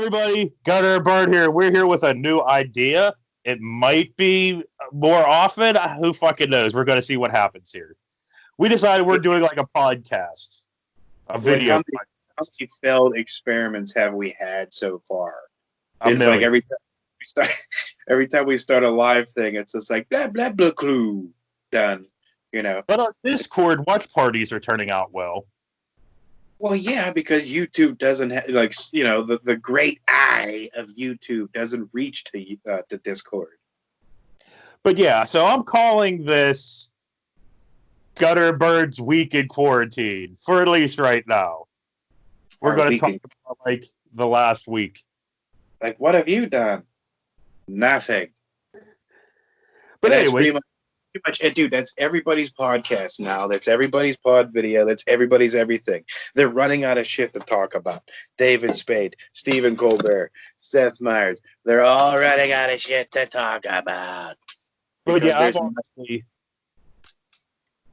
everybody, Gunner Bird here. We're here with a new idea. It might be more often. Who fucking knows? We're going to see what happens here. We decided we're doing like a podcast, a video. How many failed experiments have we had so far? A It's million. like every time we start a live thing, it's just like blah blah blah clue done. But on Discord, watch parties are turning out well. Well, yeah, because YouTube doesn't the great eye of YouTube doesn't reach to Discord. But yeah, so I'm calling this Gutter Bird's Week in Quarantine, for at least right now. We're going to talk about like the last week. Like, what have you done? Nothing. But anyway, pretty much it, dude. That's everybody's podcast now. That's everybody's pod video. That's everybody's everything. They're running out of shit to talk about. David Spade, Stephen Colbert, Seth Meyers. They're all running out of shit to talk about. But yeah,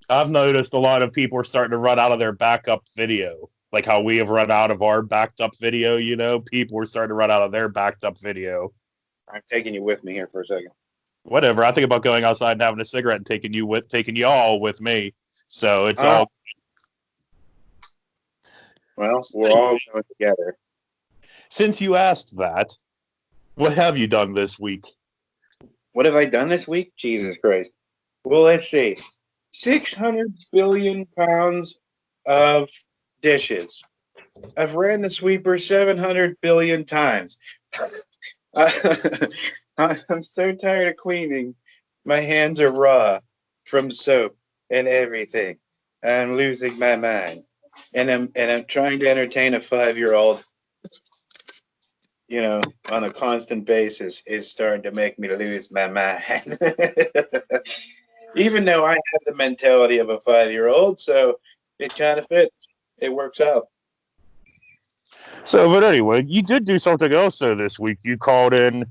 I've noticed a lot of people are starting to run out of their backup video. Like how we have run out of our backed up video, people are starting to run out of their backed up video. I'm taking you with me here for a second. Whatever. I think about going outside and having a cigarette and taking you all with me. So it's all. Well, we're all going together. Since you asked that, what have you done this week? What have I done this week? Jesus Christ. Well, let's see. 600 billion pounds of dishes. I've ran the sweeper 700 billion times. I'm so tired of cleaning. My hands are raw from soap and everything. I'm losing my mind. And I'm trying to entertain a 5-year-old, on a constant basis is starting to make me lose my mind. Even though I have the mentality of a 5-year-old, so it kind of fits. It works out. So, but anyway, you did do something else though this week. You called in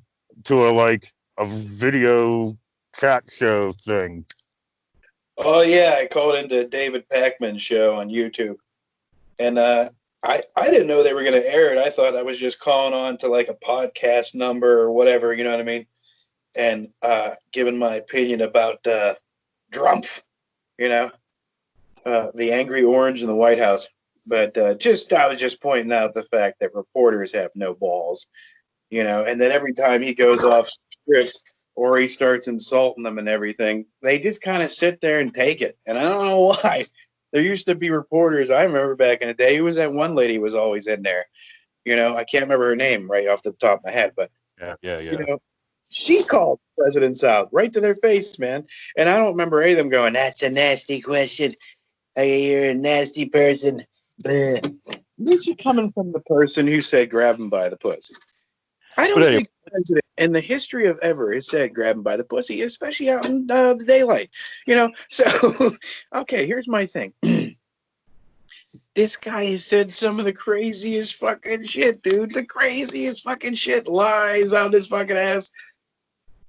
to a video chat show thing. Oh yeah, I called into David Pakman's show on YouTube, and I didn't know they were going to air it. I thought I was just calling on to like a podcast number or whatever, you know what I mean, and giving my opinion about Drumpf, the angry orange in the White House. But I was just pointing out the fact that reporters have no balls, and that every time he goes off script or he starts insulting them and everything, they just kind of sit there and take it. And I don't know why. There used to be reporters. I remember back in the day, who was that one lady who was always in there? I can't remember her name right off the top of my head, but yeah. She called presidents out right to their face, man. And I don't remember any of them going, "That's a nasty question. Hey, you're a nasty person." This is coming from the person who said grab him by the pussy. I don't think the president in the history of ever has said grab him by the pussy, especially out in the daylight. So, okay, here's my thing. This guy has said some of the craziest fucking shit, dude. The craziest fucking shit. Lies out his fucking ass.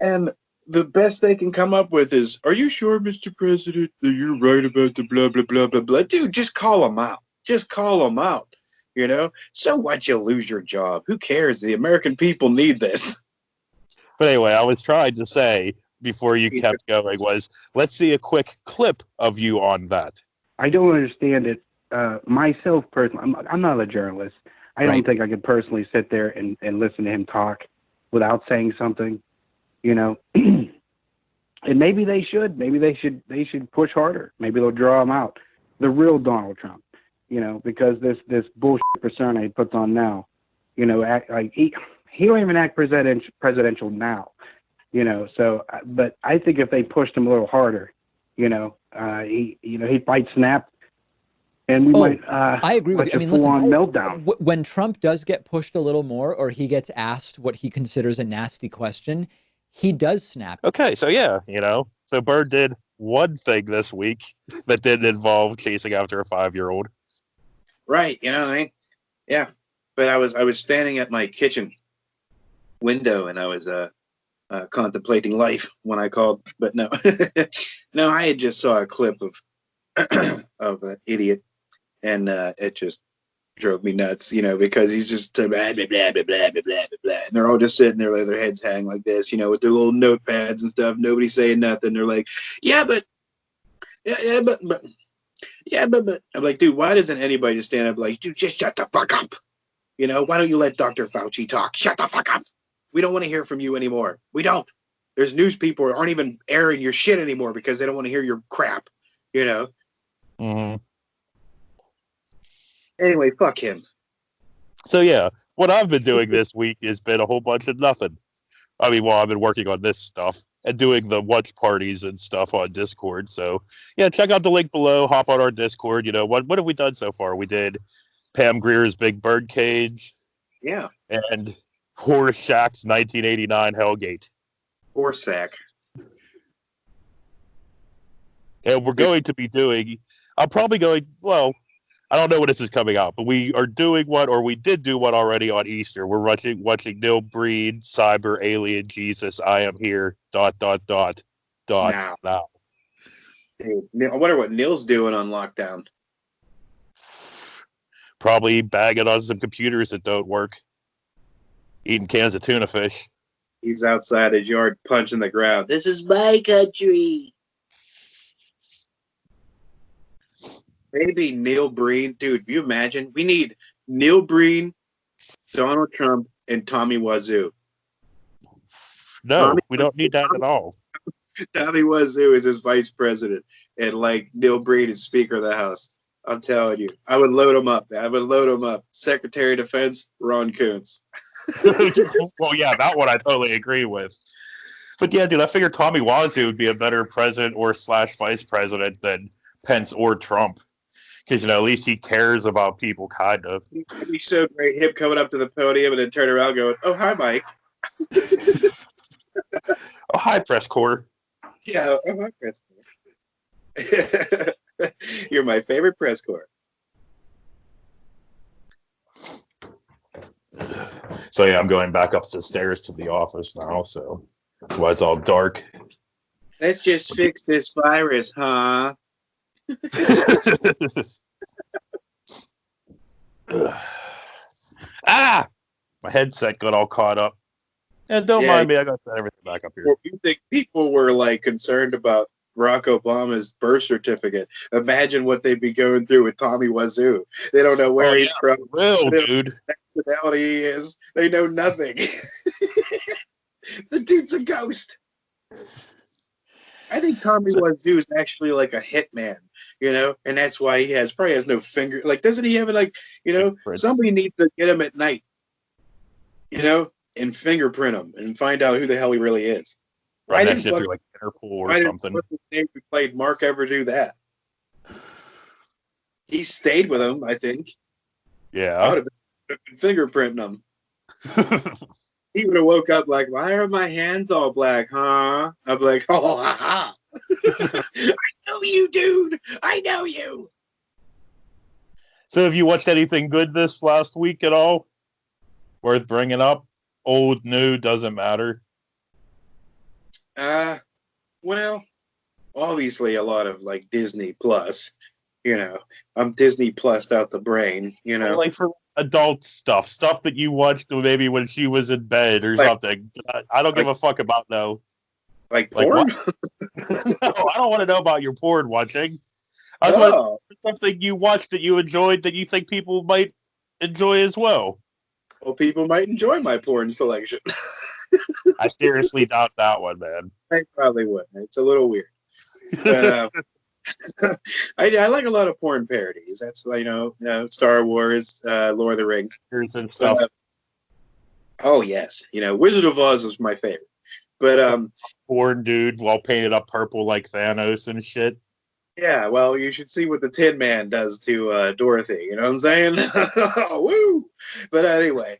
And the best they can come up with is, "Are you sure, Mr. President, that you're right about the blah, blah, blah, blah, blah?" Dude, just call him out. Just call him out. So what? You lose your job. Who cares? The American people need this. But anyway, I was trying to say before you kept going was, let's see a quick clip of you on that. I don't understand it. Myself personally, I'm not a journalist. I don't think I could personally sit there and listen to him talk without saying something, And maybe they should. Maybe they should push harder. Maybe they'll draw him out. The real Donald Trump, because this bullshit persona he puts on now, act like he don't even act presidential now, So, but I think if they pushed him a little harder, he might snap. And we might. I agree with you. I mean, listen, meltdown. When Trump does get pushed a little more, or he gets asked what he considers a nasty question, he does snap. Okay, so yeah, so Bird did one thing this week that didn't involve chasing after a 5-year-old. Right, you know what I mean? Yeah, but I was standing at my kitchen window and I was contemplating life when I called, but no, no, I had just saw a clip of of an idiot, and it just drove me nuts, because he's just blah, blah, blah, blah, blah, blah, blah, blah, blah. And they're all just sitting there with their heads hang like this, with their little notepads and stuff. Nobody saying nothing. They're like, yeah, but, yeah, but. I'm like, dude, why doesn't anybody just stand up like, dude, just shut the fuck up? Why don't you let Dr. Fauci talk? Shut the fuck up. We don't want to hear from you anymore. We don't. There's news people aren't even airing your shit anymore because they don't want to hear your crap, Mm-hmm. Anyway, fuck him. So yeah, what I've been doing this week has been a whole bunch of nothing. I mean, well, I've been working on this stuff and doing the watch parties and stuff on Discord. So yeah, check out the link below. Hop on our Discord. What have we done so far? We did Pam Grier's Big Bird Cage. Yeah. And Horace Shack's 1989 Hellgate. Horse sack. And we're going to be doing. I'm probably going. Well, I don't know when this is coming out, but we are doing one, or we did do one already on Easter. We're watching Neil Breen, Cyber, Alien, Jesus, I Am Here, ... Now. Dude, I wonder what Neil's doing on lockdown. Probably bagging on some computers that don't work. Eating cans of tuna fish. He's outside his yard punching the ground. This is my country. Maybe Neil Breen. Dude, you imagine? We need Neil Breen, Donald Trump, and Tommy Wazoo. No, we don't need that at all. Tommy Wazoo is his vice president, and Neil Breen is Speaker of the House. I'm telling you, I would load him up. Secretary of Defense, Ron Kuntz. Well, yeah, that one I totally agree with. But yeah, dude, I figured Tommy Wazoo would be a better president or / vice president than Pence or Trump. Because, at least he cares about people, kind of. It'd be so great, him coming up to the podium and then turn around going, oh, hi, Mike. Oh, hi, press corps. Yeah, oh, hi, press corps. You're my favorite press corps. So, yeah, I'm going back up the stairs to the office now, so that's why it's all dark. Let's just fix this virus, huh? Ah! My headset got all caught up. And don't mind me, I got to set everything back up here. Well, you think people were concerned about Barack Obama's birth certificate? Imagine what they'd be going through with Tommy Wazoo. They don't know where he's from. Real, dude. What nationality he is. They know nothing. The dude's a ghost. I think Tommy Wazoo is actually like a hitman, and that's why he probably has no finger. Doesn't he have somebody needs to get him at night, and fingerprint him and find out who the hell he really is. Right next to like Interpol or something. What's his name who played Mark ever do that? He stayed with him, I think. Yeah. I would have been fingerprinting him. He would have woke up like, why are my hands all black, huh? I'm like, oh, ha, ha. I know you, dude. I know you. So have you watched anything good this last week at all? Worth bringing up? Old, new, doesn't matter. Well, obviously a lot of Disney Plus. I'm Disney Plussed out the brain. Like for adult stuff that you watched maybe when she was in bed or something. I don't give a fuck about no. Like porn? No, I don't want to know about your porn watching. I was wondering something you watched that you enjoyed that you think people might enjoy as well. Well, people might enjoy my porn selection. I seriously doubt that one, man. I probably would. It's a little weird. But I like a lot of porn parodies. That's Star Wars, Lord of the Rings, and stuff. Oh yes, Wizard of Oz was my favorite. But porn dude while painted up purple like Thanos and shit. Yeah, well, you should see what the Tin Man does to Dorothy. You know what I'm saying? Woo! But anyway,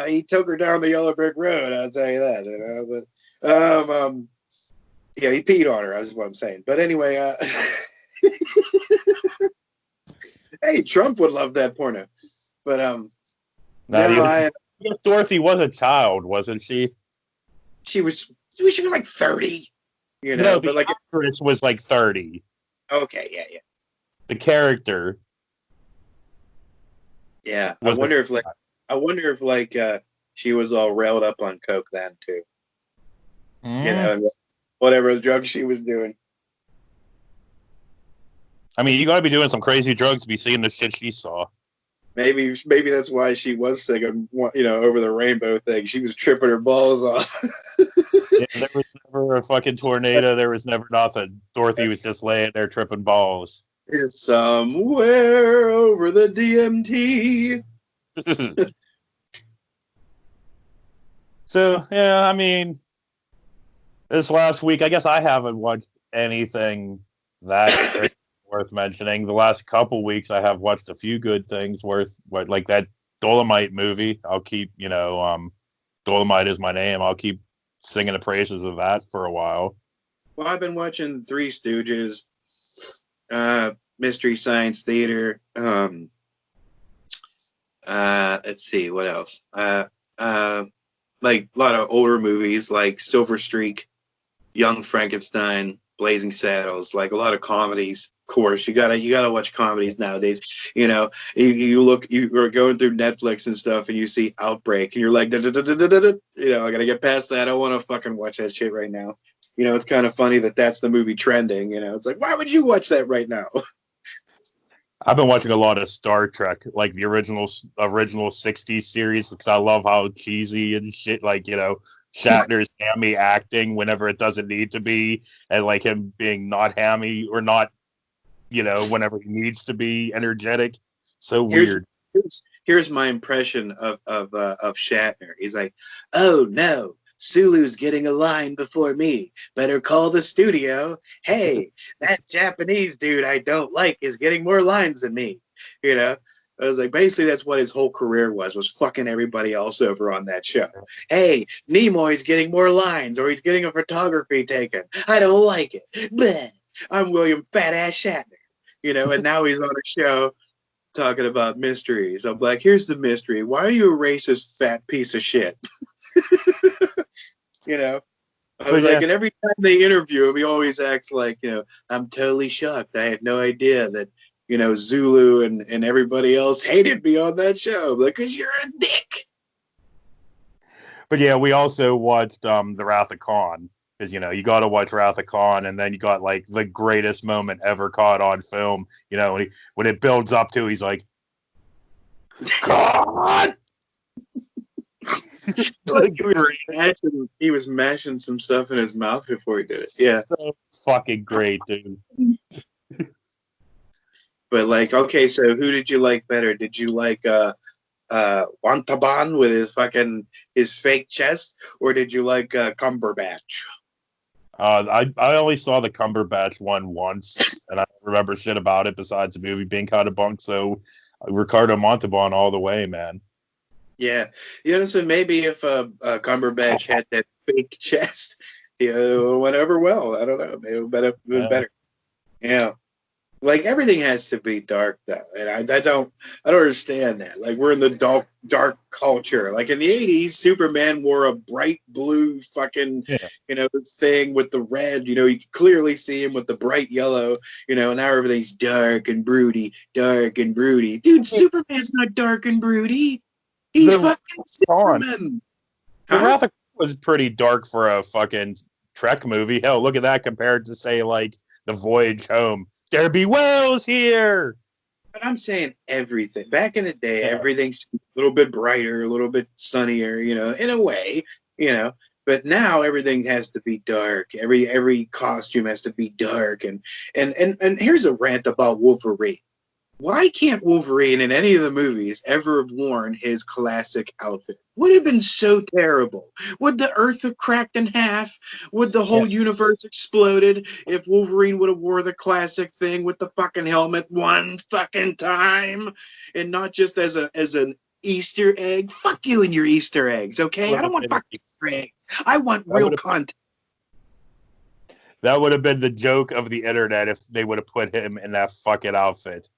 he took her down the yellow brick road. I'll tell you that. But yeah, he peed on her. That's what I'm saying. But anyway, hey, Trump would love that porno. But Dorothy was a child, wasn't she? She was like 30. No, but actress was like 30. Okay, yeah. The character. Yeah, Was I wonder if she was all railed up on coke then too. You know, and whatever drug she was doing. I mean, you got to be doing some crazy drugs to be seeing the shit she saw. Maybe that's why she was singing, over the rainbow thing. She was tripping her balls off. Yeah, there was never a fucking tornado. There was never nothing. Dorothy was just laying there tripping balls. It's somewhere over the DMT. So, yeah, I mean, this last week, I guess I haven't watched anything that worth mentioning. The last couple weeks, I have watched a few good things like that Dolomite movie. I'll keep, Dolomite is my name. I'll keep singing the praises of that for a while. Well, I've been watching Three Stooges, Mystery Science Theater. Let's see, what else? Like a lot of older movies like Silver Streak, Young Frankenstein, Blazing Saddles, like a lot of comedies. Of course, you gotta watch comedies nowadays. You know, you are going through Netflix and stuff, and you see Outbreak, and you're like, I gotta get past that. I don't want to fucking watch that shit right now. You know, it's kind of funny that's the movie trending. You know, it's like, why would you watch that right now? I've been watching a lot of Star Trek, like the original 60s series, because I love how cheesy and shit, Shatner's hammy acting whenever it doesn't need to be, and like him being not hammy or not, whenever he needs to be energetic. So weird. Here's my impression of Shatner. He's like, oh no, Sulu's getting a line before me. Better call the studio. Hey, that Japanese dude I don't like is getting more lines than me. You know, I was like, basically that's what his whole career was fucking everybody else over on that show. Hey, Nimoy's getting more lines, or he's getting a photography taken. I don't like it. Bleh. I'm William Fat Ass Shatner. And now he's on a show talking about mysteries. I'm like, here's the mystery. Why are you a racist fat piece of shit? I was like, and every time they interview him, he always acts like, I'm totally shocked. I had no idea that, Zulu and everybody else hated me on that show. Like, because you're a dick. But yeah, we also watched The Wrath of Khan. Because, you got to watch Wrath of Khan, and then you got, like, the greatest moment ever caught on film. When it builds up to, he's like, God! Like he was mashing some stuff in his mouth before he did it. Yeah. So fucking great, dude. But, like, okay, so who did you like better? Did you like Wantaban with his fake chest, or did you like Cumberbatch? I only saw the Cumberbatch one once, and I don't remember shit about it besides the movie being kind of bunk. So Ricardo Montalban all the way, man. Yeah, so maybe if Cumberbatch had that fake chest, it went over well. I don't know, maybe it would have been better. Yeah. Like, everything has to be dark though, and I don't understand that. Like, we're in the dark culture. Like, in the 80s, Superman wore a bright blue fucking thing with the red. You could clearly see him with the bright yellow. Now everything's dark and broody. Dude, Superman's not dark and broody. He's fucking Superman. The Wrath of Khan was pretty dark for a fucking Trek movie. Hell, look at that compared to, say, like The Voyage Home. There be whales here. But I'm saying everything. Back in the day, everything's a little bit brighter, a little bit sunnier, in a way, But now everything has to be dark. Every costume has to be dark. And here's a rant about Wolverine. Why can't Wolverine in any of the movies ever have worn his classic outfit? Would have been so terrible. Would the earth have cracked in half? Would the whole universe exploded if Wolverine would have wore the classic thing with the fucking helmet one fucking time, and not just as an Easter egg? Fuck you and your Easter eggs, okay? I don't want fucking Easter eggs. I want real content. That would have been the joke of the internet if they would have put him in that fucking outfit.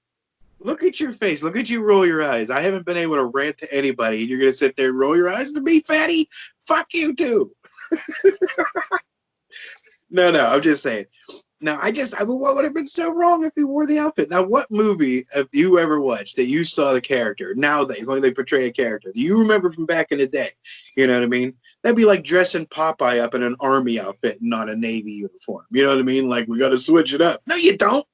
Look at your face. Look at you roll your eyes. I haven't been able to rant to anybody, and you're going to sit there and roll your eyes to me, fatty? Fuck you, too. No, I'm just saying. Now, what would have been so wrong if he wore the outfit? Now, what movie have you ever watched that you saw the character nowadays, when they portray a character that you remember from back in the day? You know what I mean? That'd be like dressing Popeye up in an army outfit, not a Navy uniform. You know what I mean? Like, we got to switch it up. No, you don't.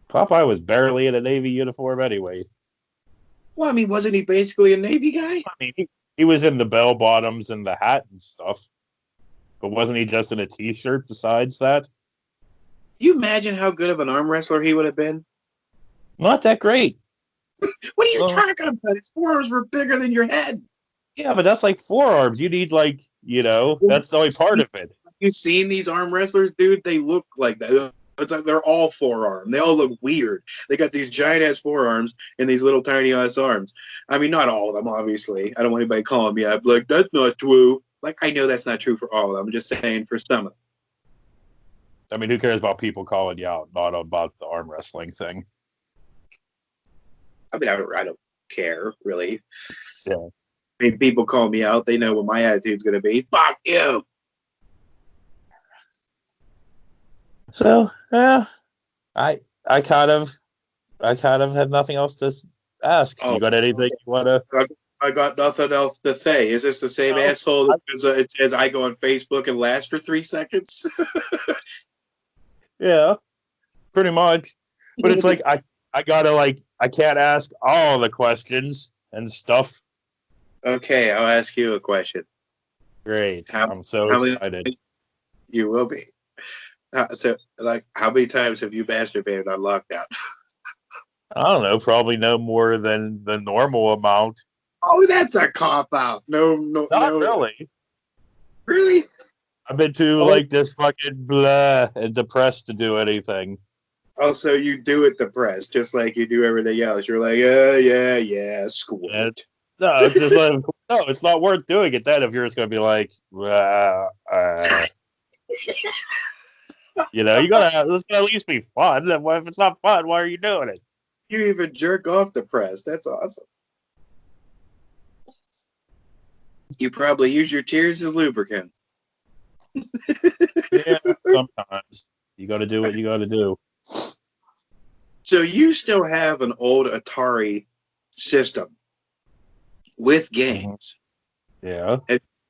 Popeye was barely in a Navy uniform anyway. Well, I mean, wasn't he basically a Navy guy? I mean, he was in the bell bottoms and the hat and stuff. But wasn't he just in a t-shirt besides that? You imagine how good of an arm wrestler he would have been? Not that great. What are you talking about? His forearms were bigger than your head. Yeah, but that's like forearms. You need that's the only part of it. You seen these arm wrestlers, dude? They look like that. It's like they're all forearm. They all look weird. They got these giant ass forearms and these little tiny ass arms. I mean, not all of them, obviously. I don't want anybody calling me up like, that's not true. Like, I know that's not true for all of them. I'm just saying for some of them. I mean, who cares about people calling you out, not about the arm wrestling thing? I mean, I don't care, really. Yeah. I mean, people call me out. They know what my attitude's going to be. Fuck you. So, yeah, I kind of have nothing else to ask. You got anything you want to? I got nothing else to say. Is this the same asshole that it says I go on Facebook and last for 3 seconds? Yeah, pretty much. But it's like I gotta I can't ask all the questions and stuff. Okay, I'll ask you a question. Great. I'm so excited. You will be. How many times have you masturbated on lockdown? I don't know, probably no more than the normal amount. Oh, that's a cop out. No, Not really. Really? I've been too just fucking blah and depressed to do anything. Also, you do it depressed, just like you do everything else. You're like, yeah, squirt. No, it's just like, no, it's not worth doing it then if you're just gonna be like, you gotta. It's gonna at least be fun. If it's not fun, why are you doing it? You even jerk off depressed. That's awesome. You probably use your tears as lubricant. Yeah, sometimes you got to do what you got to do. So you still have an old Atari system with games. Yeah.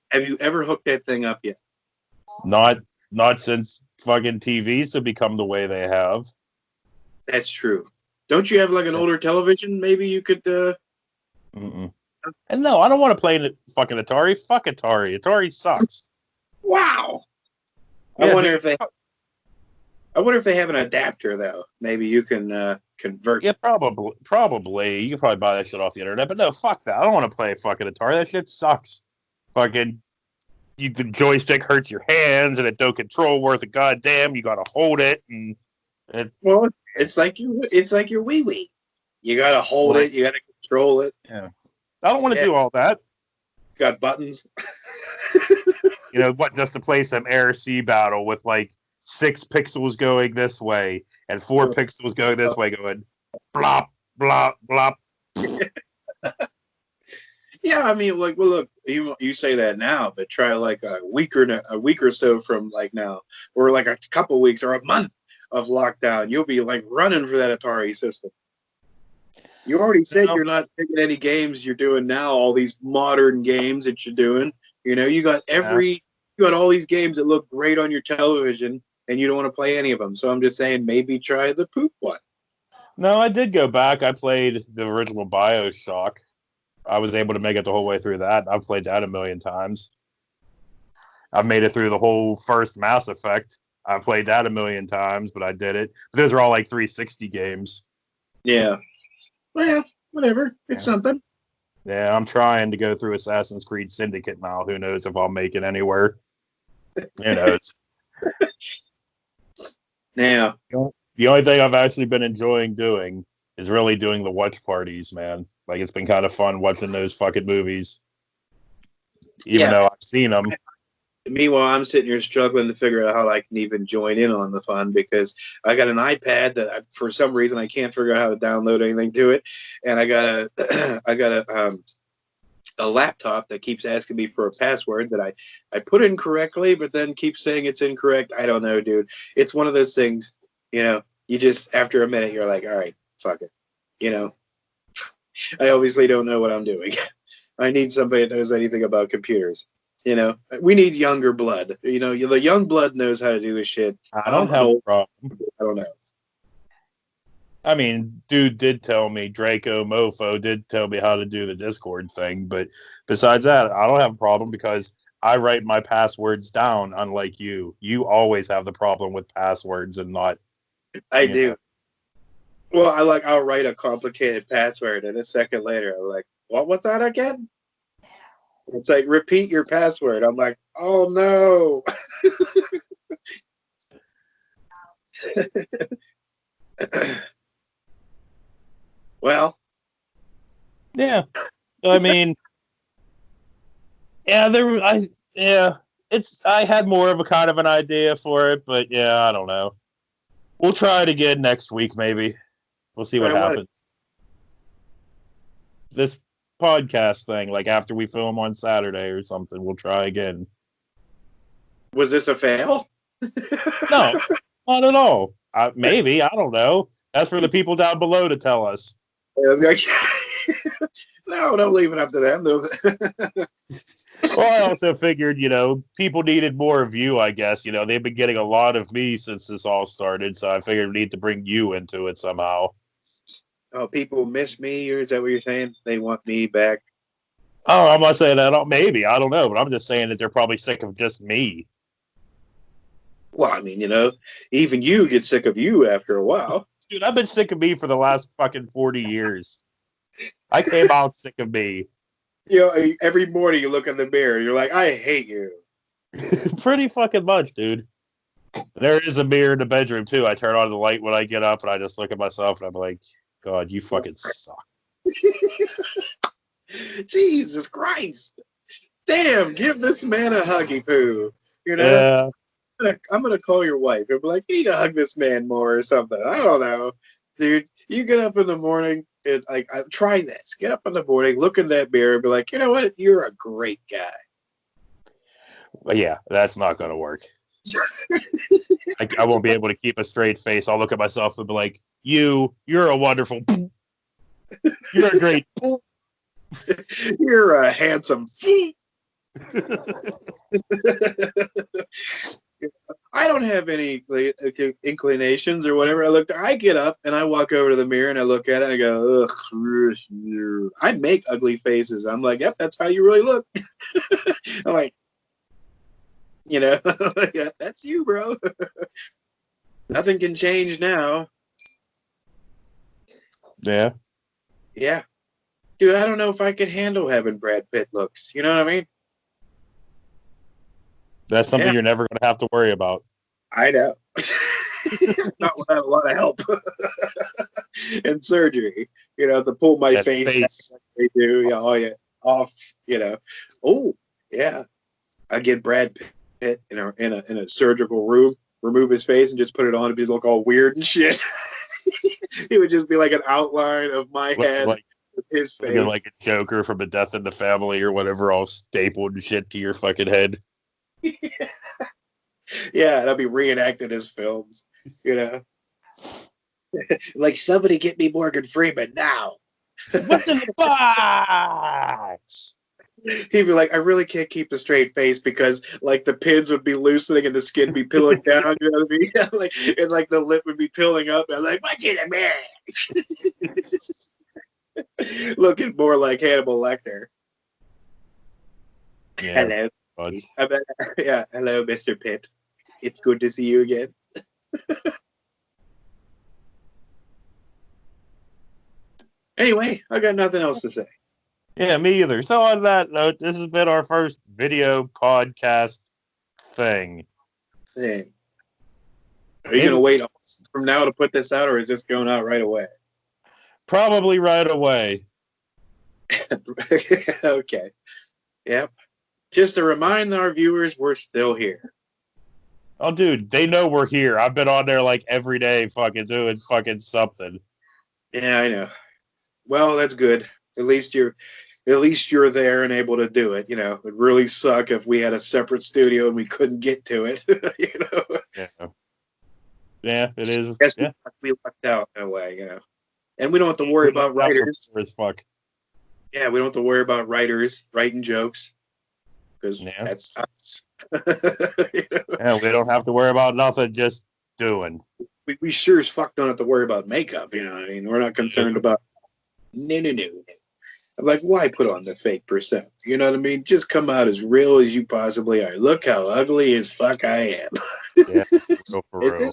Have you ever hooked that thing up yet? Not since fucking TVs have become the way they have. That's true. Don't you have like an older television? Maybe you could. Mm-mm. And no, I don't want to play the fucking Atari. Fuck Atari. Atari sucks. Wow. Yeah, I wonder if they have an adapter though. Maybe you can convert. Yeah, probably. You can probably buy that shit off the internet. But no, fuck that. I don't want to play fucking Atari. That shit sucks. Fucking, the joystick hurts your hands, and it don't control worth a goddamn. You gotta hold it, and well, it's like your Wii Wii. You gotta hold it. You gotta control it. Yeah. I don't want to do all that. Got buttons. Just to play some air sea battle with like 6 pixels going this way and 4 pixels going this way, going blop, blop, blop. Yeah, I mean, well, look, you say that now, but try like a week or so from like now, or like a couple weeks or a month of lockdown. You'll be like running for that Atari system. You already said you're not picking any games you're doing now. All these modern games that you're doing, you got you got all these games that look great on your television, and you don't want to play any of them. So I'm just saying, maybe try the poop one. No, I did go back. I played the original BioShock. I was able to make it the whole way through that. I've played that a million times. I've made it through the whole first Mass Effect. I played that a million times, but I did it. But those are all like 360 games. Yeah. Well, whatever. It's something. Yeah, I'm trying to go through Assassin's Creed Syndicate now. Who knows if I'll make it anywhere? Who knows? Yeah. The only thing I've actually been enjoying doing is really doing the watch parties, man. Like, it's been kind of fun watching those fucking movies. Even though I've seen them. Meanwhile, I'm sitting here struggling to figure out how I can even join in on the fun, because I got an iPad that for some reason I can't figure out how to download anything to it, and I got a a laptop that keeps asking me for a password that I put in correctly, but then keeps saying it's incorrect. I don't know, dude. It's one of those things, you just, after a minute, you're like, all right, fuck it. I obviously don't know what I'm doing. I need somebody that knows anything about computers. We need younger blood. The young blood knows how to do this shit. I don't have a problem. I don't know. I mean, dude did tell me, Draco Mofo did tell me how to do the Discord thing, but besides that, I don't have a problem because I write my passwords down, unlike you. You always have the problem with passwords and not... I do. Well, I'll write a complicated password, and a second later, I'm like, what was that again? It's like, repeat your password. I'm like, oh no. Well, yeah. I mean, yeah, I had more of a kind of an idea for it, but yeah, I don't know. We'll try it again next week, maybe. We'll see what happens. This podcast thing, like after we film on Saturday or something, we'll try again. Was this a fail? No, not at all. Maybe, I don't know. That's for the people down below to tell us. No, don't leave it up to them. Well, I also figured, people needed more of you, I guess. They've been getting a lot of me since this all started, so I figured we need to bring you into it somehow. Oh, people miss me, or is that what you're saying? They want me back? Oh, I'm not saying that. Maybe, I don't know, but I'm just saying that they're probably sick of just me. Well, I mean, even you get sick of you after a while. Dude, I've been sick of me for the last fucking 40 years. I came out sick of me. Every morning you look in the mirror, you're like, I hate you. Pretty fucking much, dude. There is a mirror in the bedroom, too. I turn on the light when I get up, and I just look at myself, and I'm like, God, you fucking suck. Jesus Christ. Damn, give this man a huggy poo. Yeah. I'm gonna call your wife and be like, you need to hug this man more or something. I don't know. Dude, you get up in the morning and try this. Get up in the morning, look in that mirror and be like, you know what? You're a great guy. But yeah, that's not gonna work. I won't be able to keep a straight face. I'll look at myself and be like, you're a wonderful... You're a great... You're a handsome... I don't have any inclinations or whatever. I get up and I walk over to the mirror and I look at it and I go, ugh. I make ugly faces. I'm like, yep, that's how you really look. I'm like, yeah, that's you, bro. Nothing can change now. Yeah. Yeah. Dude, I don't know if I could handle having Brad Pitt looks. You know what I mean? That's something you're never going to have to worry about. I know. Not without a lot of help. And surgery. To pull my face back like they do. Yeah, oh yeah. Off, Oh, yeah. I get Brad Pitt in a surgical room, remove his face and just put it on and look all weird and shit. It would just be like an outline of my head with his face. Like a Joker from A Death in the Family or whatever, all stapled and shit to your fucking head. Yeah, and I'll be reenacting his films, Like, somebody get me Morgan Freeman now. What's in the box? He'd be like, I really can't keep a straight face because, like, the pins would be loosening and the skin be peeling down, you know what I mean? and the lip would be peeling up. I'm like, what's in the mirror? Looking more like Hannibal Lecter. Yeah. Hello. Yeah, hello, Mr. Pitt. It's good to see you again. Anyway, I got nothing else to say. Yeah, me either. So on that note, this has been our first video podcast thing. Are you going to wait from now to put this out, or is this going out right away? Probably right away. Okay. Yep. Just to remind our viewers, we're still here. Oh, dude, they know we're here. I've been on there like every day fucking doing fucking something. Yeah, I know. Well, that's good. At least at least you're there and able to do it. You know, it'd really suck if we had a separate studio and we couldn't get to it. You know, Yeah, it is. Guess Yeah, we lucked out in a way. You know, and we don't have to worry about writers. As fuck. Yeah, we don't have to worry about writers writing jokes because that's us. You know? Yeah, we don't have to worry about nothing. Just doing. We sure as fuck don't have to worry about makeup. You know what I mean? We're not concerned about. No. I'm like, why put on the fake persona? You know what I mean? Just come out as real as you possibly are. Look how ugly as fuck I am. Yeah, for real.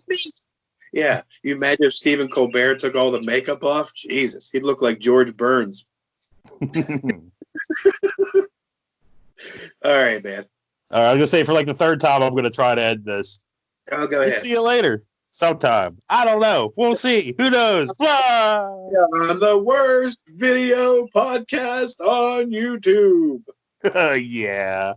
Yeah. You imagine if Stephen Colbert took all the makeup off? Jesus, he'd look like George Burns. All right, man. I was gonna say for like the third time, I'm gonna try to end this. Oh, go ahead. See you later. Sometime. I don't know. We'll see. Who knows? Blah! On the worst video podcast on YouTube. Yeah.